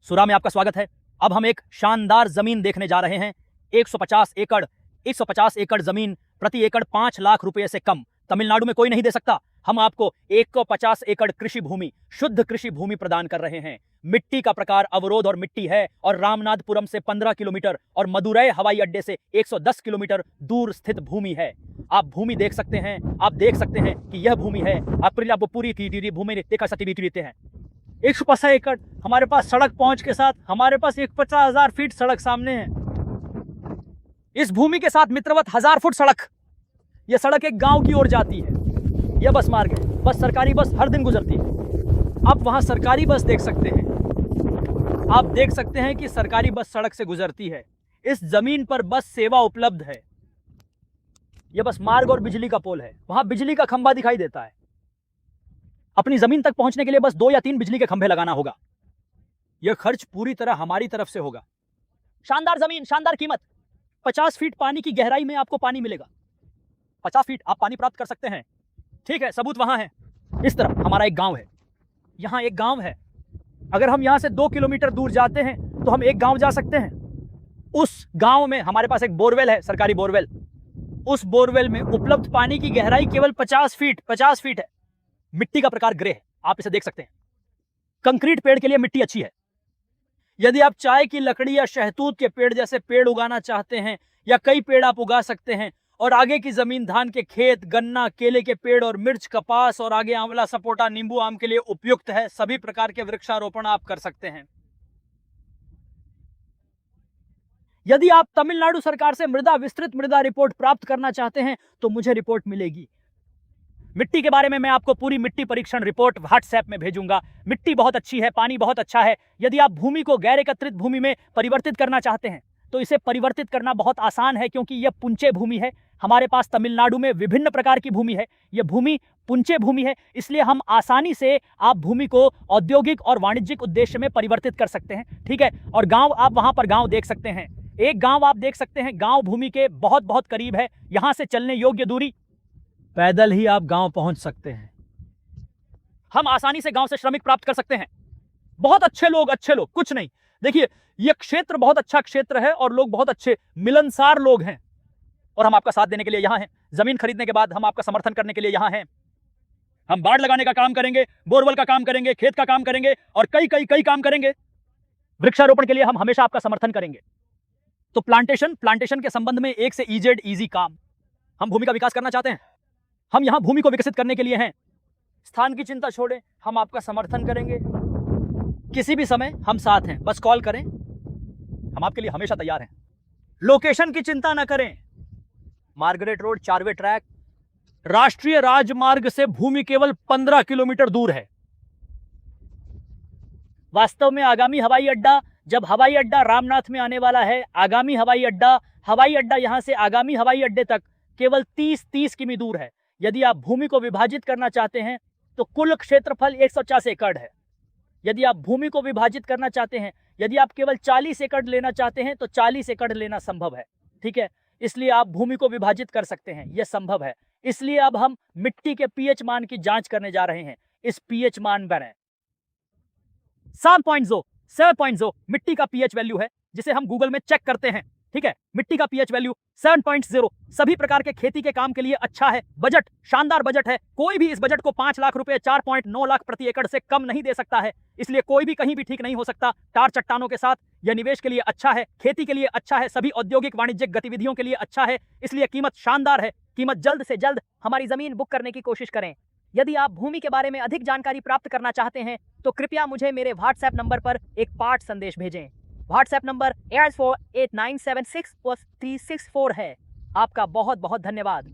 सुरा में आपका स्वागत है। अब हम एक शानदार जमीन देखने जा रहे हैं। 150 एकड़ 150 एकड़ जमीन प्रति एकड़ 5 लाख रुपए से कम तमिलनाडु में कोई नहीं दे सकता। हम आपको 150 एकड़ कृषि भूमि, शुद्ध कृषि भूमि प्रदान कर रहे हैं। मिट्टी का प्रकार अवरोध और मिट्टी है और रामनाथपुरम से 15 किलोमीटर और मदुरै हवाई अड्डे से 110 किलोमीटर दूर स्थित भूमि है। आप भूमि देख सकते हैं, आप देख सकते हैं कि यह भूमि है। आप पूरी की भूमि देखा सकते हैं। 150 एकड़ हमारे पास सड़क पहुंच के साथ, हमारे पास 50,000 फीट सड़क सामने है। इस भूमि के साथ मित्रवत 1000 फुट सड़क, यह सड़क एक गांव की ओर जाती है। यह बस मार्ग है, बस सरकारी बस हर दिन गुजरती है। आप वहां सरकारी बस देख सकते हैं। आप देख सकते हैं कि सरकारी बस सड़क से गुजरती है। इस जमीन पर बस सेवा उपलब्ध है। यह बस मार्ग और बिजली का पोल है। वहां बिजली का खंभा दिखाई देता है। अपनी जमीन तक पहुंचने के लिए बस 2 या 3 बिजली के खंभे लगाना होगा। यह खर्च पूरी तरह हमारी तरफ से होगा। शानदार जमीन, शानदार कीमत। 50 फीट पानी की गहराई में आपको पानी मिलेगा। 50 फीट आप पानी प्राप्त कर सकते हैं। ठीक है, सबूत वहां है। इस तरफ हमारा एक गांव है। यहां एक गांव है। अगर हम यहां से 2 किलोमीटर दूर जाते हैं तो हम एक गांव जा सकते हैं। उस गांव में हमारे पास एक बोरवेल है, सरकारी बोरवेल। उस बोरवेल में उपलब्ध पानी की गहराई केवल 50 फीट है। मिट्टी का प्रकार ग्रे है, आप इसे देख सकते हैं। कंक्रीट पेड़ के लिए मिट्टी अच्छी है। यदि आप चाय की लकड़ी या शहतूत के पेड़ जैसे पेड़ उगाना चाहते हैं या कई पेड़ आप उगा सकते हैं, और आगे की जमीन धान के खेत, गन्ना, केले के पेड़ और मिर्च, कपास और आगे आंवला, सपोटा, नींबू, आम के लिए उपयुक्त है। सभी प्रकार के वृक्षारोपण आप कर सकते हैं। यदि आप तमिलनाडु सरकार से विस्तृत मृदा रिपोर्ट प्राप्त करना चाहते हैं तो मुझे रिपोर्ट मिलेगी। मिट्टी के बारे में मैं आपको पूरी मिट्टी परीक्षण रिपोर्ट व्हाट्सएप में भेजूंगा। मिट्टी बहुत अच्छी है, पानी बहुत अच्छा है। यदि आप भूमि को गैर एकत्रित भूमि में परिवर्तित करना चाहते हैं तो इसे परिवर्तित करना बहुत आसान है, क्योंकि यह पुंचे भूमि है। हमारे पास तमिलनाडु में विभिन्न प्रकार की भूमि है। यह भूमि पुंचे भूमि है, इसलिए हम आसानी से आप भूमि को औद्योगिक और वाणिज्यिक उद्देश्य में परिवर्तित कर सकते हैं। ठीक है, और गांव, आप वहां पर गांव देख सकते हैं। एक गांव आप देख सकते हैं, गांव भूमि के बहुत बहुत करीब है। यहां से चलने योग्य दूरी, पैदल ही आप गांव पहुंच सकते हैं। हम आसानी से गांव से श्रमिक प्राप्त कर सकते हैं। बहुत अच्छे लोग, कुछ नहीं। देखिए, यह क्षेत्र बहुत अच्छा क्षेत्र है और लोग बहुत अच्छे मिलनसार लोग हैं, और हम आपका साथ देने के लिए यहां हैं। जमीन खरीदने के बाद हम आपका समर्थन करने के लिए यहां हैं। हम बाढ़ लगाने का काम करेंगे, बोरवेल का काम करेंगे, खेत का काम करेंगे और कई काम करेंगे। वृक्षारोपण के लिए हम हमेशा आपका समर्थन करेंगे। तो प्लांटेशन के संबंध में एक से ईजेड इजी काम। हम भूमि का विकास करना चाहते हैं। हम यहां भूमि को विकसित करने के लिए हैं। स्थान की चिंता छोड़ें, हम आपका समर्थन करेंगे। किसी भी समय हम साथ हैं, बस कॉल करें, हम आपके लिए हमेशा तैयार हैं। लोकेशन की चिंता न करें। मार्गरेट रोड, 4वे ट्रैक, राष्ट्रीय राजमार्ग से भूमि केवल 15 किलोमीटर दूर है। वास्तव में आगामी हवाई अड्डा, जब हवाई अड्डा रामनाथ में आने वाला है, आगामी हवाई अड्डा यहां से आगामी हवाई अड्डे तक केवल 30 किमी दूर है। यदि आप भूमि को विभाजित करना चाहते हैं तो कुल क्षेत्रफल 150 एकड़ है। यदि आप भूमि को विभाजित करना चाहते हैं, यदि आप केवल 40 एकड़ लेना चाहते हैं तो 40 एकड़ लेना संभव है। ठीक है, इसलिए आप भूमि को विभाजित कर सकते हैं, यह संभव है। इसलिए अब हम मिट्टी के पीएच मान की जांच करने जा रहे हैं। इस पीएच मान पर 7.0 मिट्टी का पीएच वैल्यू है, जिसे हम गूगल में चेक करते हैं। ठीक है, मिट्टी का पीएच वैल्यू 7.0 सभी प्रकार के खेती के काम के लिए अच्छा है। बजट शानदार बजट है। कोई भी इस बजट को 5 लाख रुपए, 4.9 लाख प्रति एकड़ से कम नहीं दे सकता है। इसलिए कोई भी कहीं भी ठीक नहीं हो सकता। टार चट्टानों के साथ यह निवेश के लिए अच्छा है, खेती के लिए अच्छा है, सभी औद्योगिक वाणिज्यिक गतिविधियों के लिए अच्छा है। इसलिए कीमत शानदार है। कीमत जल्द से जल्द हमारी जमीन बुक करने की कोशिश करें। यदि आप भूमि के बारे में अधिक जानकारी प्राप्त करना चाहते हैं तो कृपया मुझे मेरे व्हाट्सएप नंबर पर एक पाठ संदेश भेजें। व्हाट्सएप नंबर 8489764364 है। आपका बहुत बहुत धन्यवाद।